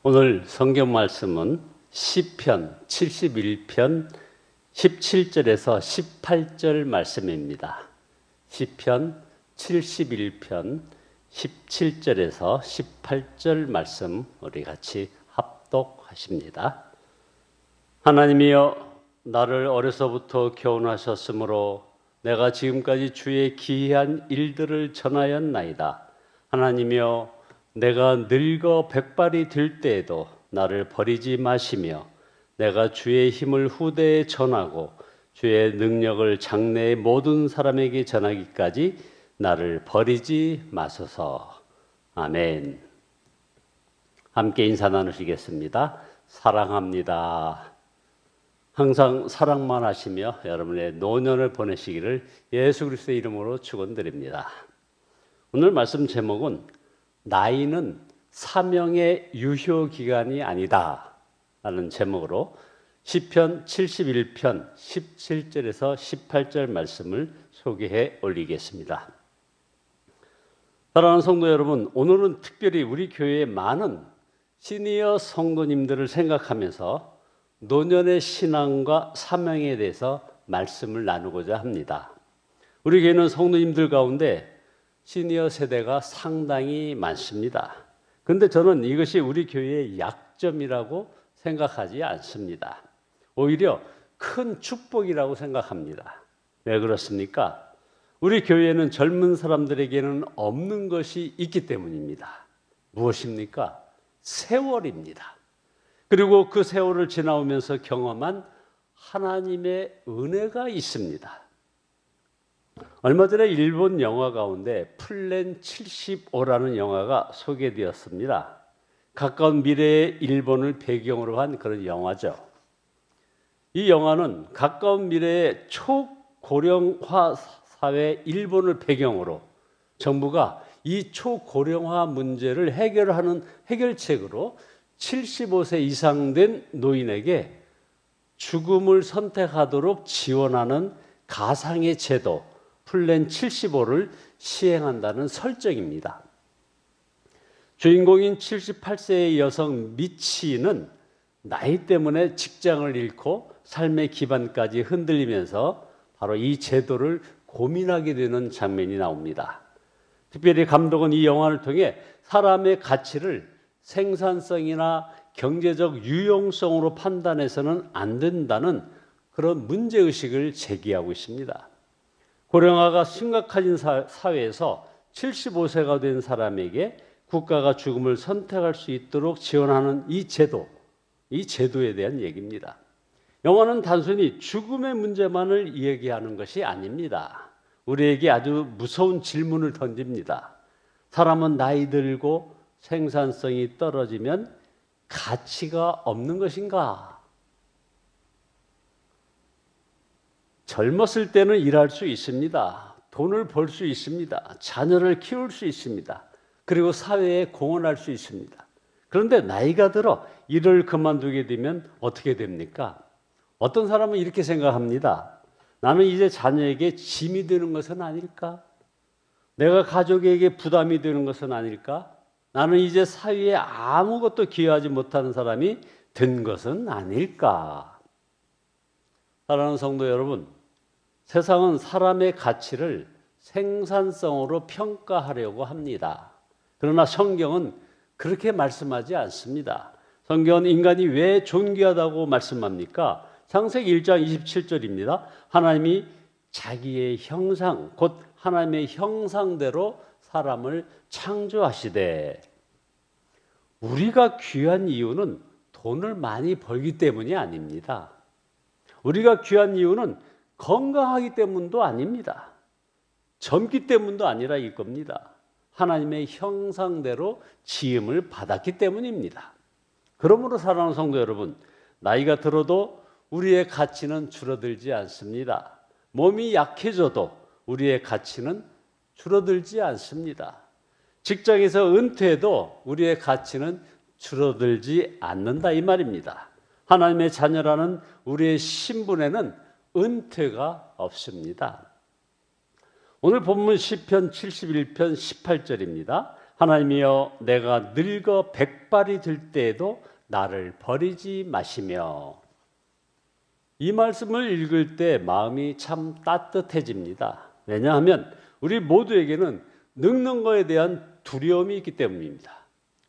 오늘 성경 말씀은 시편 71편 17절에서 18절 말씀입니다. 시편 71편 17절에서 18절 말씀 우리 같이 합독하십니다. 하나님이여, 나를 어려서부터 교훈하셨으므로 내가 지금까지 주의 기이한 일들을 전하였나이다. 하나님이여, 내가 늙어 백발이 될 때에도 나를 버리지 마시며 내가 주의 힘을 후대에 전하고 주의 능력을 장래의 모든 사람에게 전하기까지 나를 버리지 마소서. 아멘. 함께 인사 나누시겠습니다. 사랑합니다. 항상 사랑만 하시며 여러분의 노년을 보내시기를 예수 그리스도의 이름으로 축원드립니다. 오늘 말씀 제목은 나이는 사명의 유효기간이 아니다 라는 제목으로 시편 71편 17절에서 18절 말씀을 소개해 올리겠습니다. 사랑하는 성도 여러분, 오늘은 특별히 우리 교회의 많은 시니어 성도님들을 생각하면서 노년의 신앙과 사명에 대해서 말씀을 나누고자 합니다. 우리 교회는 성도님들 가운데 시니어 세대가 상당히 많습니다. 그런데 저는 이것이 우리 교회의 약점이라고 생각하지 않습니다. 오히려 큰 축복이라고 생각합니다. 왜 그렇습니까? 우리 교회에는 젊은 사람들에게는 없는 것이 있기 때문입니다. 무엇입니까? 세월입니다. 그리고 그 세월을 지나오면서 경험한 하나님의 은혜가 있습니다. 얼마 전에 일본 영화 가운데 플랜 75라는 영화가 소개되었습니다. 가까운 미래의 일본을 배경으로 한 그런 영화죠. 이 영화는 가까운 미래의 초고령화 사회 일본을 배경으로 정부가 이 초고령화 문제를 해결하는 해결책으로 75세 이상 된 노인에게 죽음을 선택하도록 지원하는 가상의 제도 플랜 75를 시행한다는 설정입니다. 주인공인 78세의 여성 미치는 나이 때문에 직장을 잃고 삶의 기반까지 흔들리면서 바로 이 제도를 고민하게 되는 장면이 나옵니다. 특별히 감독은 이 영화를 통해 사람의 가치를 생산성이나 경제적 유용성으로 판단해서는 안 된다는 그런 문제의식을 제기하고 있습니다. 고령화가 심각해진 사회에서 75세가 된 사람에게 국가가 죽음을 선택할 수 있도록 지원하는 이 제도에 대한 얘기입니다. 영화는 단순히 죽음의 문제만을 얘기하는 것이 아닙니다. 우리에게 아주 무서운 질문을 던집니다. 사람은 나이 들고 생산성이 떨어지면 가치가 없는 것인가? 젊었을 때는 일할 수 있습니다. 돈을 벌 수 있습니다. 자녀를 키울 수 있습니다. 그리고 사회에 공헌할 수 있습니다. 그런데 나이가 들어 일을 그만두게 되면 어떻게 됩니까? 어떤 사람은 이렇게 생각합니다. 나는 이제 자녀에게 짐이 되는 것은 아닐까? 내가 가족에게 부담이 되는 것은 아닐까? 나는 이제 사회에 아무것도 기여하지 못하는 사람이 된 것은 아닐까? 사랑하는 성도 여러분, 세상은 사람의 가치를 생산성으로 평가하려고 합니다. 그러나 성경은 그렇게 말씀하지 않습니다. 성경은 인간이 왜 존귀하다고 말씀합니까? 창세기 1장 27절입니다. 하나님이 자기의 형상, 곧 하나님의 형상대로 사람을 창조하시되, 우리가 귀한 이유는 돈을 많이 벌기 때문이 아닙니다. 우리가 귀한 이유는 건강하기 때문도 아닙니다. 젊기 때문도 아니라 이겁니다. 하나님의 형상대로 지음을 받았기 때문입니다. 그러므로 사랑하는 성도 여러분, 나이가 들어도 우리의 가치는 줄어들지 않습니다. 몸이 약해져도 우리의 가치는 줄어들지 않습니다. 직장에서 은퇴해도 우리의 가치는 줄어들지 않는다 이 말입니다. 하나님의 자녀라는 우리의 신분에는 은퇴가 없습니다. 오늘 본문 시편 71편 18절입니다. 하나님이여 내가 늙어 백발이 될 때에도 나를 버리지 마시며. 이 말씀을 읽을 때 마음이 참 따뜻해집니다. 왜냐하면 우리 모두에게는 늙는 것에 대한 두려움이 있기 때문입니다.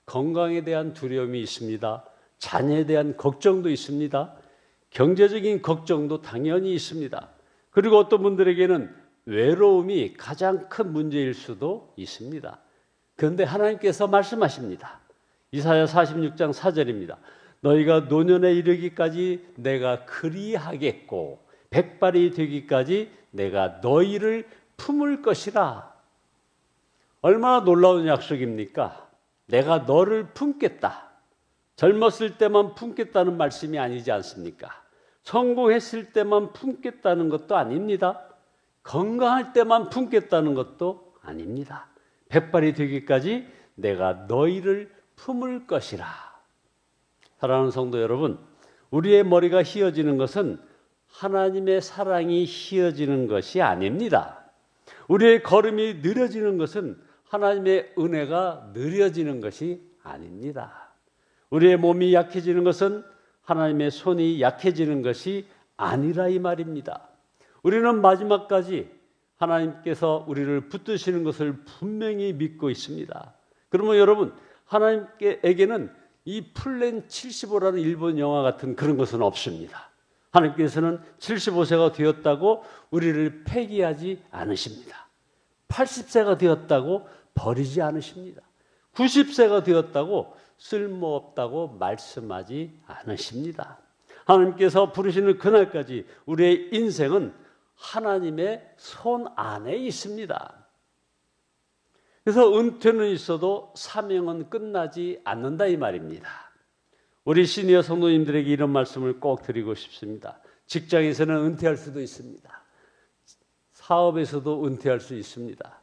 건강에 대한 두려움이 있습니다. 자녀에 대한 걱정도 있습니다. 경제적인 걱정도 당연히 있습니다. 그리고 어떤 분들에게는 외로움이 가장 큰 문제일 수도 있습니다. 그런데 하나님께서 말씀하십니다. 이사야 46장 4절입니다. 너희가 노년에 이르기까지 내가 그리하겠고 백발이 되기까지 내가 너희를 품을 것이라. 얼마나 놀라운 약속입니까? 내가 너를 품겠다. 젊었을 때만 품겠다는 말씀이 아니지 않습니까? 성공했을 때만 품겠다는 것도 아닙니다. 건강할 때만 품겠다는 것도 아닙니다. 백발이 되기까지 내가 너희를 품을 것이라. 사랑하는 성도 여러분, 우리의 머리가 휘어지는 것은 하나님의 사랑이 휘어지는 것이 아닙니다. 우리의 걸음이 느려지는 것은 하나님의 은혜가 느려지는 것이 아닙니다. 우리의 몸이 약해지는 것은 하나님의 손이 약해지는 것이 아니라 이 말입니다. 우리는 마지막까지 하나님께서 우리를 붙드시는 것을 분명히 믿고 있습니다. 그러면 여러분, 하나님께에게는 이 플랜 75라는 일본 영화 같은 그런 것은 없습니다. 하나님께서는 75세가 되었다고 우리를 폐기하지 않으십니다. 80세가 되었다고 버리지 않으십니다. 90세가 되었다고 쓸모없다고 말씀하지 않으십니다. 하나님께서 부르시는 그날까지 우리의 인생은 하나님의 손 안에 있습니다. 그래서 은퇴는 있어도 사명은 끝나지 않는다 이 말입니다. 우리 시니어 성도님들에게 이런 말씀을 꼭 드리고 싶습니다. 직장에서는 은퇴할 수도 있습니다. 사업에서도 은퇴할 수 있습니다.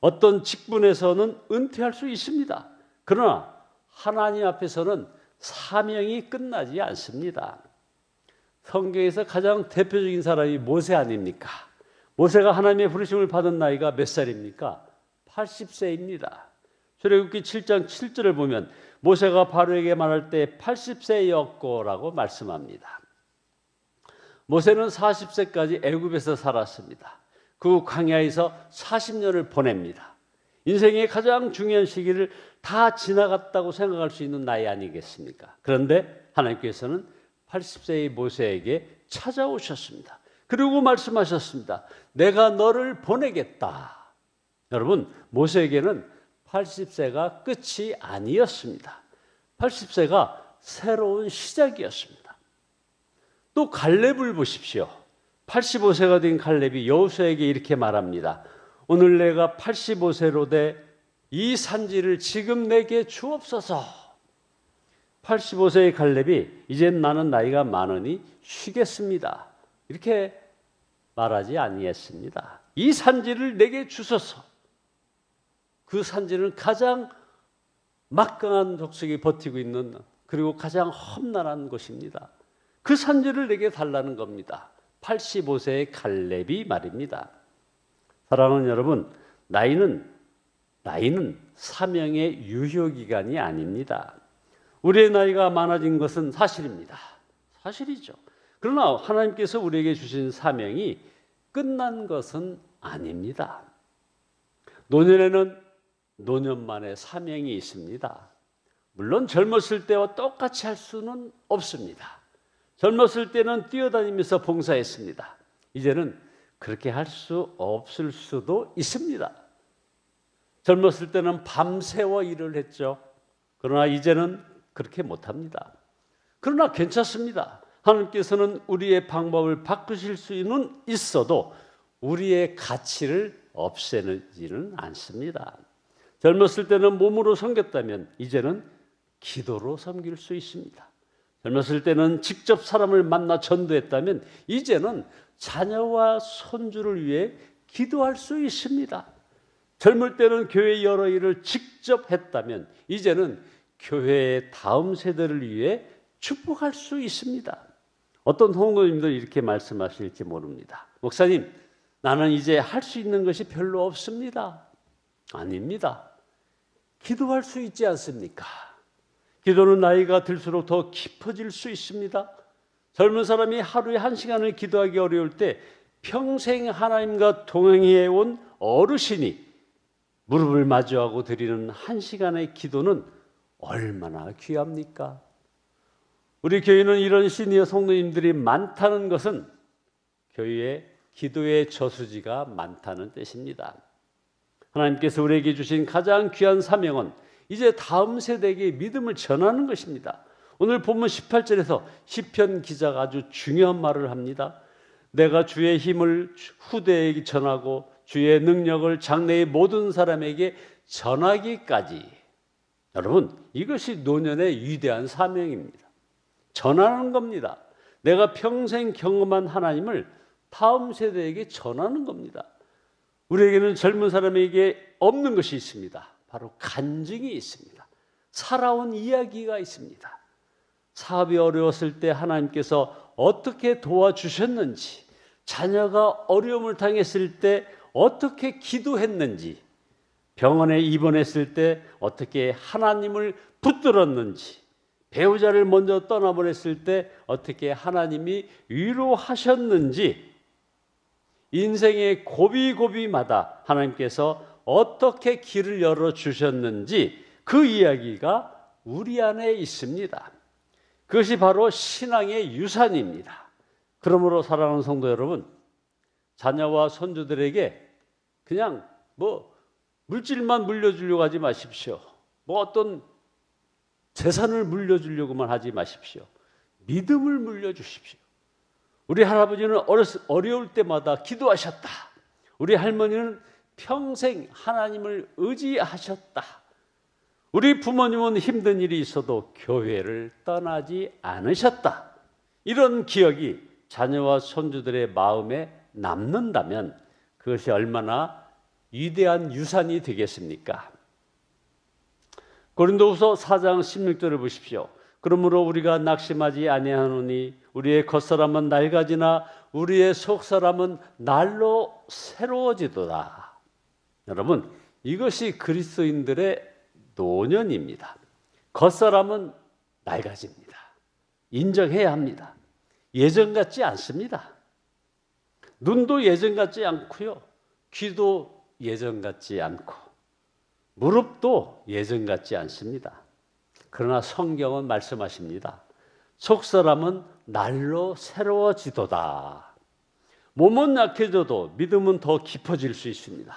어떤 직분에서는 은퇴할 수 있습니다. 그러나 하나님 앞에서는 사명이 끝나지 않습니다. 성경에서 가장 대표적인 사람이 모세 아닙니까? 모세가 하나님의 부르심을 받은 나이가 몇 살입니까? 80세입니다. 출애굽기 7장 7절을 보면 모세가 바로에게 말할 때 80세였고라고 말씀합니다. 모세는 40세까지 애굽에서 살았습니다. 그 광야에서 40년을 보냅니다. 인생의 가장 중요한 시기를 다 지나갔다고 생각할 수 있는 나이 아니겠습니까? 그런데 하나님께서는 80세의 모세에게 찾아오셨습니다. 그리고 말씀하셨습니다. 내가 너를 보내겠다. 여러분, 모세에게는 80세가 끝이 아니었습니다. 80세가 새로운 시작이었습니다. 또 갈렙을 보십시오. 85세가 된 갈렙이 여호수아에게 이렇게 말합니다. 오늘 내가 85세로 돼 이 산지를 지금 내게 주옵소서. 85세의 갈렙이 이젠 나는 나이가 많으니 쉬겠습니다. 이렇게 말하지 아니했습니다. 이 산지를 내게 주소서. 그 산지는 가장 막강한 족속이 버티고 있는 그리고 가장 험난한 곳입니다. 그 산지를 내게 달라는 겁니다. 85세의 갈렙이 말입니다. 사랑하는 여러분, 나이는 사명의 유효기간이 아닙니다. 우리의 나이가 많아진 것은 사실입니다. 사실이죠. 그러나 하나님께서 우리에게 주신 사명이 끝난 것은 아닙니다. 노년에는 노년만의 사명이 있습니다. 물론 젊었을 때와 똑같이 할 수는 없습니다. 젊었을 때는 뛰어다니면서 봉사했습니다. 이제는 그렇게 할 수 없을 수도 있습니다. 젊었을 때는 밤새워 일을 했죠. 그러나 이제는 그렇게 못합니다. 그러나 괜찮습니다. 하나님께서는 우리의 방법을 바꾸실 수는 있어도 우리의 가치를 없애지는 않습니다. 젊었을 때는 몸으로 섬겼다면 이제는 기도로 섬길 수 있습니다. 젊었을 때는 직접 사람을 만나 전도했다면 이제는 자녀와 손주를 위해 기도할 수 있습니다. 젊을 때는 교회 여러 일을 직접 했다면 이제는 교회의 다음 세대를 위해 축복할 수 있습니다. 어떤 성도님들 이렇게 말씀하실지 모릅니다. 목사님, 나는 이제 할 수 있는 것이 별로 없습니다. 아닙니다. 기도할 수 있지 않습니까? 기도는 나이가 들수록 더 깊어질 수 있습니다. 젊은 사람이 하루에 1시간을 기도하기 어려울 때 평생 하나님과 동행해 온 어르신이 무릎을 마주하고 드리는 1시간의 기도는 얼마나 귀합니까? 우리 교회는 이런 시니어 성도님들이 많다는 것은 교회에 기도의 저수지가 많다는 뜻입니다. 하나님께서 우리에게 주신 가장 귀한 사명은 이제 다음 세대에게 믿음을 전하는 것입니다. 오늘 본문 18절에서 시편 기자가 아주 중요한 말을 합니다. 내가 주의 힘을 후대에게 전하고 주의 능력을 장래의 모든 사람에게 전하기까지. 여러분, 이것이 노년의 위대한 사명입니다. 전하는 겁니다. 내가 평생 경험한 하나님을 다음 세대에게 전하는 겁니다. 우리에게는 젊은 사람에게 없는 것이 있습니다. 바로 간증이 있습니다. 살아온 이야기가 있습니다. 사업이 어려웠을 때 하나님께서 어떻게 도와주셨는지, 자녀가 어려움을 당했을 때 어떻게 기도했는지, 병원에 입원했을 때 어떻게 하나님을 붙들었는지, 배우자를 먼저 떠나보냈을 때 어떻게 하나님이 위로하셨는지, 인생의 고비고비마다 하나님께서 어떻게 길을 열어주셨는지 그 이야기가 우리 안에 있습니다. 그것이 바로 신앙의 유산입니다. 그러므로 사랑하는 성도 여러분, 자녀와 손주들에게 그냥 물질만 물려주려고 하지 마십시오. 어떤 재산을 물려주려고만 하지 마십시오. 믿음을 물려주십시오. 우리 할아버지는 어려울 때마다 기도하셨다. 우리 할머니는 평생 하나님을 의지하셨다. 우리 부모님은 힘든 일이 있어도 교회를 떠나지 않으셨다. 이런 기억이 자녀와 손주들의 마음에 남는다면 그것이 얼마나 위대한 유산이 되겠습니까? 고린도후서 4장 16절을 보십시오. 그러므로 우리가 낙심하지 아니하노니 우리의 겉사람은 낡아지나 우리의 속사람은 날로 새로워지도다. 여러분, 이것이 그리스도인들의 노년입니다. 겉사람은 낡아집니다. 인정해야 합니다. 예전 같지 않습니다. 눈도 예전 같지 않고요. 귀도 예전 같지 않고 무릎도 예전 같지 않습니다. 그러나 성경은 말씀하십니다. 속사람은 날로 새로워지도다. 몸은 약해져도 믿음은 더 깊어질 수 있습니다.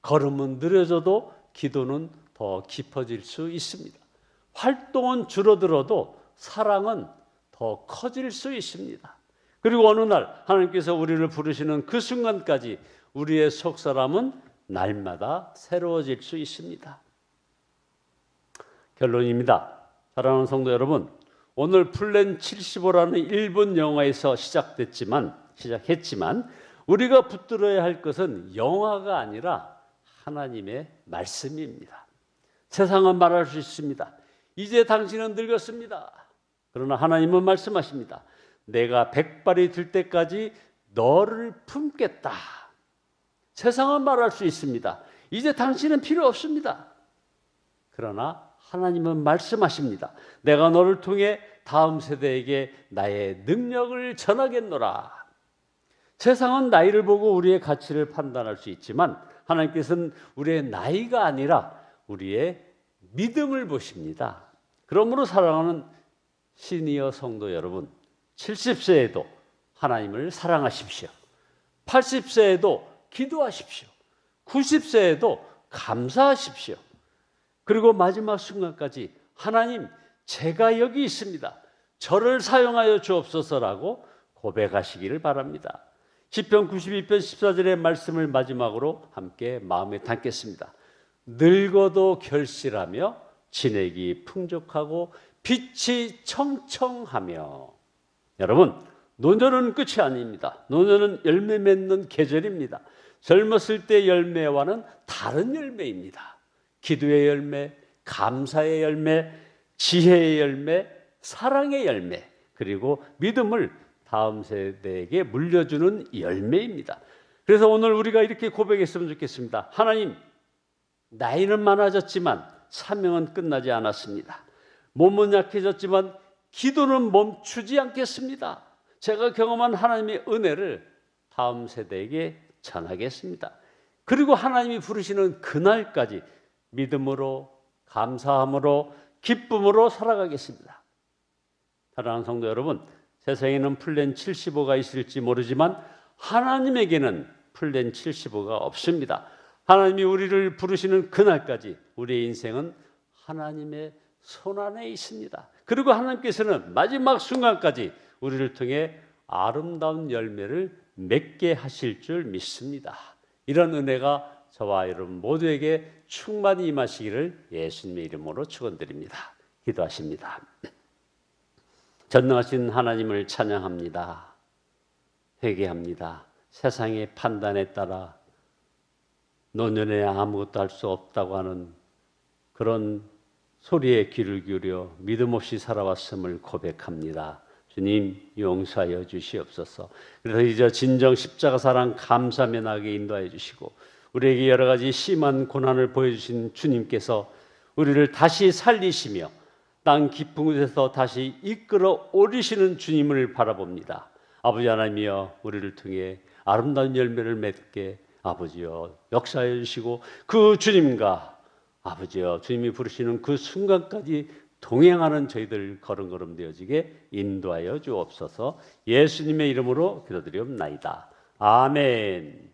걸음은 느려져도 기도는 더 깊어질 수 있습니다. 활동은 줄어들어도 사랑은 더 커질 수 있습니다. 그리고 어느 날 하나님께서 우리를 부르시는 그 순간까지 우리의 속사람은 날마다 새로워질 수 있습니다. 결론입니다. 사랑하는 성도 여러분, 오늘 플랜 75라는 일본 영화에서 시작했지만 우리가 붙들어야 할 것은 영화가 아니라 하나님의 말씀입니다. 세상은 말할 수 있습니다. 이제 당신은 늙었습니다. 그러나 하나님은 말씀하십니다. 내가 백발이 들 때까지 너를 품겠다. 세상은 말할 수 있습니다. 이제 당신은 필요 없습니다. 그러나 하나님은 말씀하십니다. 내가 너를 통해 다음 세대에게 나의 능력을 전하겠노라. 세상은 나이를 보고 우리의 가치를 판단할 수 있지만 하나님께서는 우리의 나이가 아니라 우리의 믿음을 보십니다. 그러므로 사랑하는 시니어 성도 여러분, 70세에도 하나님을 사랑하십시오. 80세에도 기도하십시오. 90세에도 감사하십시오. 그리고 마지막 순간까지 하나님, 제가 여기 있습니다. 저를 사용하여 주옵소서라고 고백하시기를 바랍니다. 시편 92편 14절의 말씀을 마지막으로 함께 마음에 담겠습니다. 늙어도 결실하며 진액이 풍족하고 빛이 청청하며. 여러분, 노년은 끝이 아닙니다. 노년은 열매 맺는 계절입니다. 젊었을 때 열매와는 다른 열매입니다. 기도의 열매, 감사의 열매, 지혜의 열매, 사랑의 열매, 그리고 믿음을 다음 세대에게 물려주는 열매입니다. 그래서 오늘 우리가 이렇게 고백했으면 좋겠습니다. 하나님, 나이는 많아졌지만 사명은 끝나지 않았습니다. 몸은 약해졌지만 기도는 멈추지 않겠습니다. 제가 경험한 하나님의 은혜를 다음 세대에게 전하겠습니다. 그리고 하나님이 부르시는 그날까지 믿음으로, 감사함으로, 기쁨으로 살아가겠습니다. 사랑하는 성도 여러분, 세상에는 플랜 75가 있을지 모르지만 하나님에게는 플랜 75가 없습니다. 하나님이 우리를 부르시는 그날까지 우리의 인생은 하나님의 손안에 있습니다. 그리고 하나님께서는 마지막 순간까지 우리를 통해 아름다운 열매를 맺게 하실 줄 믿습니다. 이런 은혜가 저와 여러분 모두에게 충만히 임하시기를 예수님의 이름으로 축원드립니다. 기도하십니다. 전능하신 하나님을 찬양합니다. 회개합니다. 세상의 판단에 따라 노년에 아무것도 할 수 없다고 하는 그런 소리에 귀를 기울여 믿음 없이 살아왔음을 고백합니다. 주님 용서하여 주시옵소서. 그래서 이제 진정 십자가 사랑 감사하며 나에게 인도하여 주시고 우리에게 여러 가지 심한 고난을 보여주신 주님께서 우리를 다시 살리시며 땅 깊은 곳에서 다시 이끌어 오리시는 주님을 바라봅니다. 아버지 하나님이여 우리를 통해 아름다운 열매를 맺게 아버지여 역사해 주시고 그 주님과 아버지여 주님이 부르시는 그 순간까지 동행하는 저희들 걸음걸음 되어지게 인도하여 주옵소서. 예수님의 이름으로 기도드리옵나이다. 아멘.